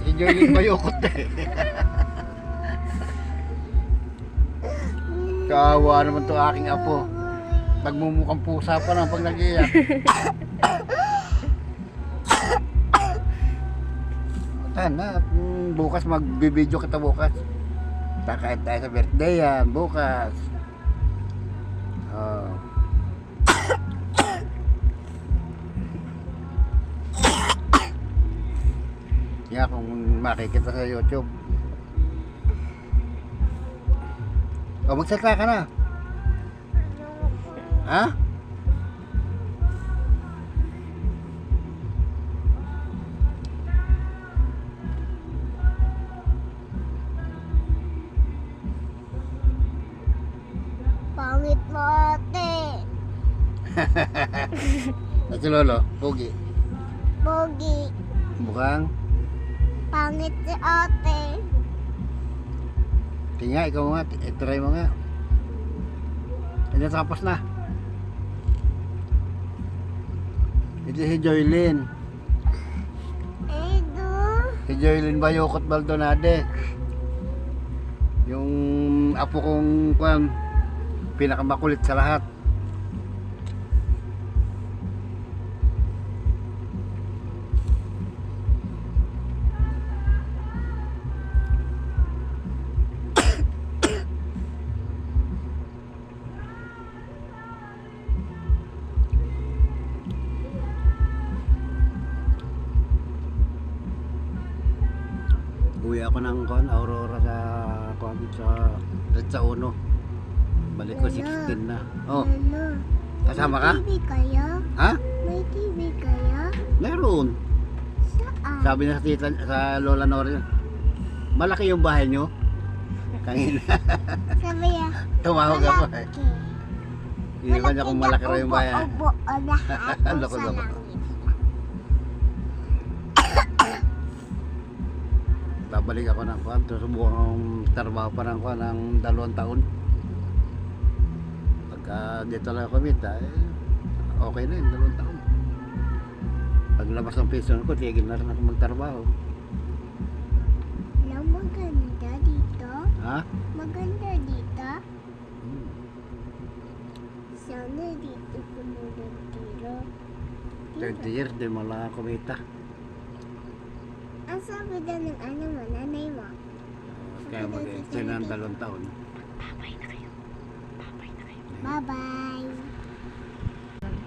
Si Joylin Bayokot eh. Kawawa naman to aking apo. Nagmumukhang pusa pa lang pag nag-iyak. Sana, bukas magbibideo kita bukas. Kakain tayo sa birthday yan, bukas. Oh. Kaya kung makikita sa YouTube. O, magsalita ka na. Ha? Pangit mo, ate. At si Lolo, Pogi. Pogi. Mukhang Pangit si ate. tinga, ikaw nga, try mo nga. Hindi tapos na. Ito si Joylin. Edo. Si Joylin Bayokot Baldonade. Yung apo kong pinakamakulit sa lahat. Uwi ako ng Aurora sa Red 1. Balik ko 16 na. Oh, Mama, kasama ka? may TV kaya? Ha? May TV kaya? Meron. Saan? Sabi na sa tita, sa Lola Nori, malaki yung bahay nyo. Kangina. Sabi niya, Tumawag ako eh. malaki. Hindi ko niya kung malaki raw yung bahay. Ubo, lahat Loko, sa loko. langit. Babalik ako ng kwan. Susubukan akong trabaho pa ng kwan ng 2 taon. Pagka dito lang kumita, okay na yun, 2 taon. Paglabas ng pension ko, tigil na rin ako magtrabaho. Alam, maganda dito. Ha? Maganda dito. Sana dito pumunod tiro. 30 years, di mo lang kumita. Ang sabi daw ng ano mo, nanay mo. Kaya mag-extend ng 2 taon. Babay na kayo. Bye-bye.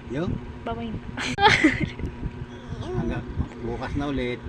Yo, Babay na. hanggang bukas na ulit.